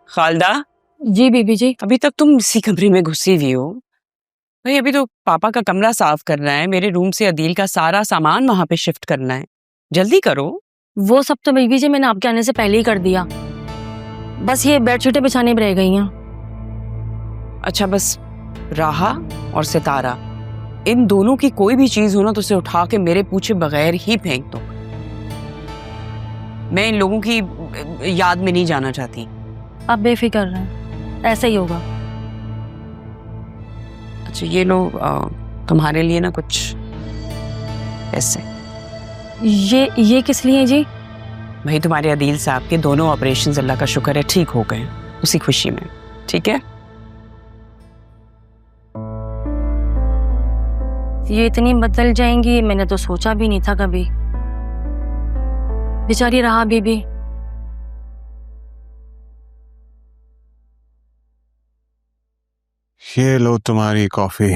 खालदा, जी बीबी जी। अभी तक तुम इसी कमरे में घुसी हुई हो? भाई अभी तो पापा का कमरा साफ करना है, मेरे रूम से अदील का सारा सामान वहां पे शिफ्ट करना है। जल्दी करो। वो सब तो बीबी जी मैंने आपके आने से पहले ही कर दिया, बस ये बेडशीटें बिछाने में रह गई हैं। अच्छा, बस राहा और सितारा, इन दोनों की कोई भी चीज हो ना तो उसे उठा के मेरे पूछे बगैर ही फेंक दो। मैं इन लोगों की याद में नहीं जाना चाहती। आप बेफिक्र रहें, ऐसा ही होगा। अच्छा ये लो, तुम्हारे लिए ना कुछ पैसे। ये किस लिए जी? भाई तुम्हारे अदील साहब के दोनों ऑपरेशन अल्लाह का शुक्र है ठीक हो गए, उसी खुशी में। ठीक है, ये इतनी बदल जाएंगी मैंने तो सोचा भी नहीं था कभी। बेचारी राहा बीबी। ये लो तुम्हारी कॉफी।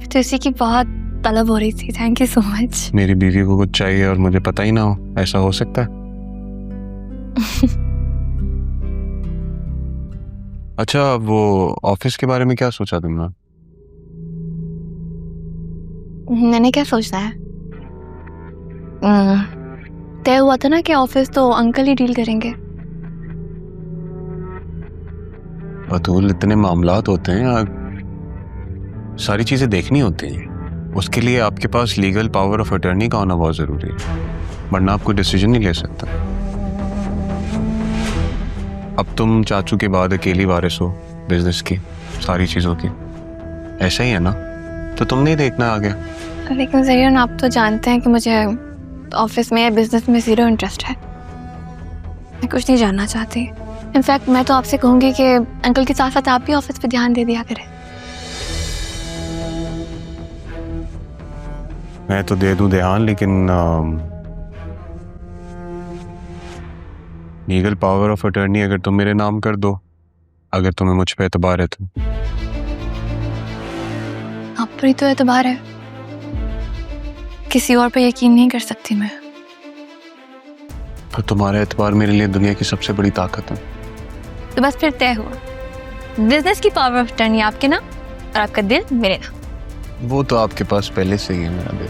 तो इसी की बहुत तलब हो रही थी, थैंक यू सो मच। मेरी बीवी को कुछ चाहिए और मुझे पता ही ना हो, ऐसा हो सकता है? अच्छा, वो ऑफिस के बारे में क्या सोचा तुमने? मैंने क्या सोचना है, तय हुआ था ना कि ऑफिस तो अंकल ही डील करेंगे। बतूल, इतने मामलात होते हैं यार, सारी चीजें देखनी होती हैं। उसके लिए आपके पास लीगल पावर ऑफ अटर्नी का होना बहुत जरूरी है, वरना आप कोई डिसीजन नहीं ले सकता। अब तुम चाचू के बाद अकेली वारिस हो बिजनेस की, सारी चीजों की। ऐसा ही है ना? तो तुमने ही देखना आगे। लेकिन जरियन, आप तो जानते हैं कि मुझे ऑफिस में या बिजनेस में जीरो इंटरेस्ट है। मैं कुछ नहीं जानना चाहती। इनफैक्ट मैं तो आपसे कहूँगी कि अंकल के साथ साथ आप भी ऑफिस पे ध्यान दे दिया करें। मैं तो दे दूं ध्यान, लेकिन लीगल पावर ऑफ अटर्नी अगर तुम मेरे नाम कर दो, अगर तुम्हें मुझ पे एतबार है तो। आप पर ही तो एतबार है, किसी और पे यकीन नहीं कर सकती मैं। तो तुम्हारा एतबार मेरे लिए दुनिया की सबसे बड़ी ताकत है। तो बस फिर तय हुआ, बिजनेस की पावर ऑफ अटर्नी आपके नाम और आपका दिल मेरे नाम। वो तो आपके पास पहले से ही है मेरा दिल।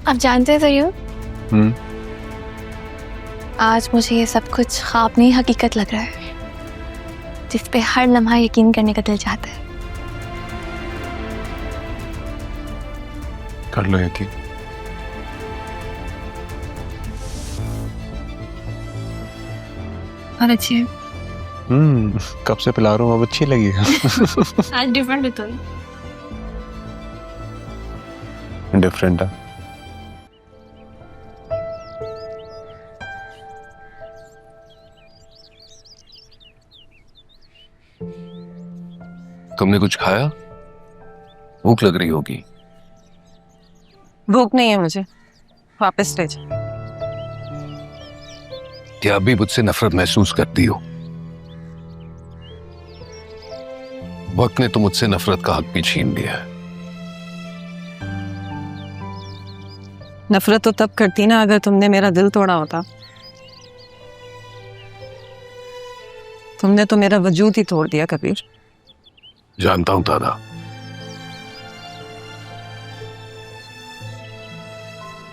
आप जानते हैं जरियन, आज मुझे ये सब कुछ ख्वाब नहीं हकीकत लग रहा है, जिस पे हर लम्हा यकीन करने का दिल चाहता है। कर लो यकीन। बहुत अच्छी है। कब से पिला रहा हूँ, अब अच्छी लगी है। आज डिफरेंट है तो। डिफरेंट है। तुमने कुछ खाया? भूख लग रही होगी। भूख नहीं है मुझे, वापस ले जा। क्या अभी मुझसे नफरत महसूस करती हो? वक्त ने तो मुझसे नफरत का हक भी छीन लिया है। नफरत तो तब करती ना अगर तुमने मेरा दिल तोड़ा होता। तुमने तो मेरा वजूद ही तोड़ दिया कबीर। जानता हूं दादा,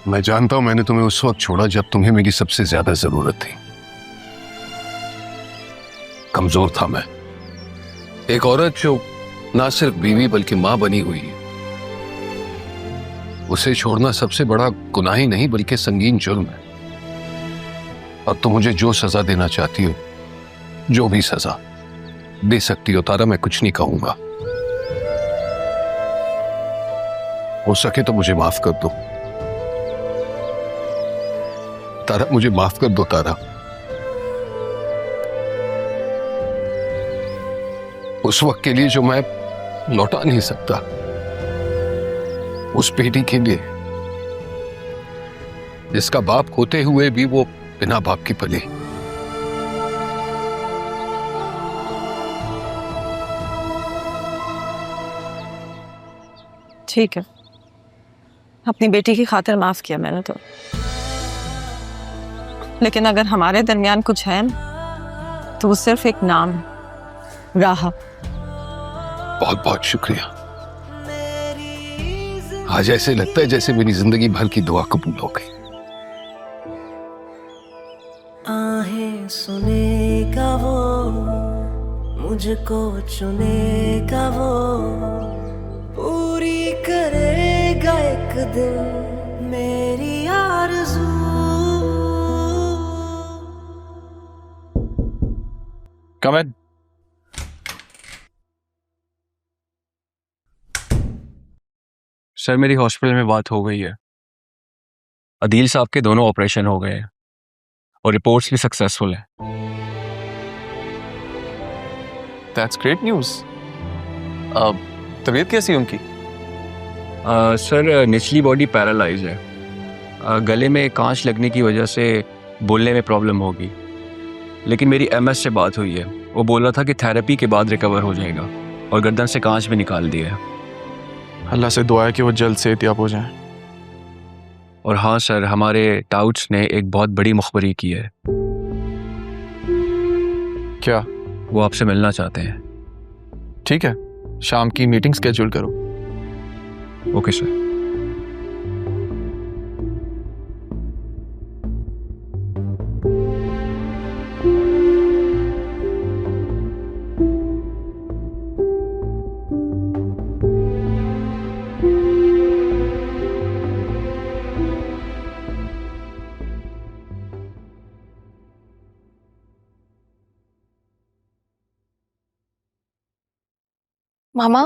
मैं जानता हूं मैंने तुम्हें उस वक्त छोड़ा जब तुम्हें मेरी सबसे ज्यादा जरूरत थी। कमजोर था मैं। एक औरत जो ना सिर्फ बीवी बल्कि मां बनी हुई है, उसे छोड़ना सबसे बड़ा गुनाह ही नहीं बल्कि संगीन जुर्म है। और तुम मुझे जो सजा देना चाहती हो, जो भी सजा दे सकती हो तारा, मैं कुछ नहीं कहूंगा। हो सके तो मुझे माफ कर दो तारा, मुझे माफ कर दो तारा। उस वक्त के लिए जो मैं लौटा नहीं सकता, उस बेटी के लिए जिसका बाप होते हुए भी वो बिना बाप की पली। ठीक है, अपनी बेटी की खातिर माफ किया मैंने तो, लेकिन अगर हमारे दरमियान कुछ है ना, तो वो सिर्फ एक नाम है, राहा। बहुत बहुत शुक्रिया। आज ऐसे लगता है जैसे मेरी जिंदगी भर की दुआ कबूल हो गई। आहें सुनेगा वो, मुझको चुनेगा वो, पूरी करेगा एक दिन मेरी आरज़ू। Come in. सर मेरी हॉस्पिटल में बात हो गई है। अदील साहब के दोनों ऑपरेशन हो गए हैं और रिपोर्ट्स भी सक्सेसफुल है। That's great news. तबीयत कैसी है उनकी? सर निचली बॉडी पैरालाइज है। गले में कांच लगने की वजह से बोलने में प्रॉब्लम होगी, लेकिन मेरी एमएस से बात हुई है। वो बोल रहा था कि थेरेपी के बाद रिकवर हो जाएगा और गर्दन से कांच भी निकाल दिया है। अल्लाह से दुआ है कि वो जल्द से एहतियात हो जाए। और हाँ सर, हमारे टाउट्स ने एक बहुत बड़ी मुखबरी की है। क्या? वो आपसे मिलना चाहते हैं। ठीक है, शाम की मीटिंग स्केड्यूल करो। Okay sir. मामा,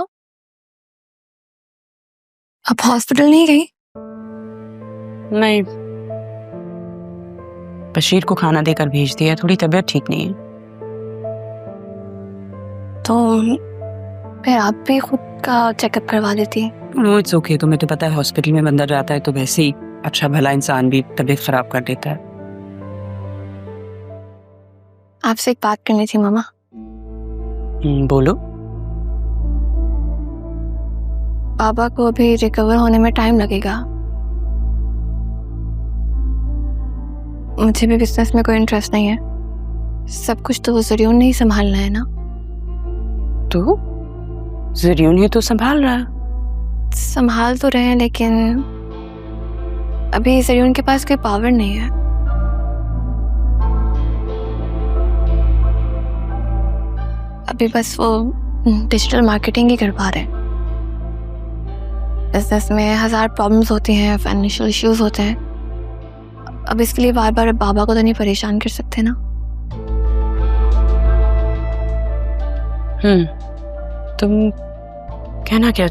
अब हॉस्पिटल नहीं गई? नहीं, बशीर को खाना देकर भेज दिया, थोड़ी तबीयत ठीक नहीं है। तो फिर आप भी खुद का चेकअप करवा लेती। No it's okay. तुम्हें तो पता है हॉस्पिटल में बंदा जाता है तो वैसे ही अच्छा भला इंसान भी तबीयत खराब कर देता है। आपसे एक बात करनी थी मामा। बोलो। पापा को अभी रिकवर होने में टाइम लगेगा। मुझे भी बिजनेस में कोई इंटरेस्ट नहीं है। सब कुछ तो ज़रियून ने ही संभालना है ना। तो ज़रियून ये तो संभाल रहा है। संभाल तो रहे हैं, लेकिन अभी ज़रियून के पास कोई पावर नहीं है। अभी बस वो डिजिटल मार्केटिंग ही कर पा रहे हैं। बिजनेस में 1000 प्रॉब्लम्स होती हैं, फाइनेंशियल इश्यूज होते हैं। अब इसके लिए बार बार बाबा को तो नहीं परेशान कर सकते ना। तुम कहना क्या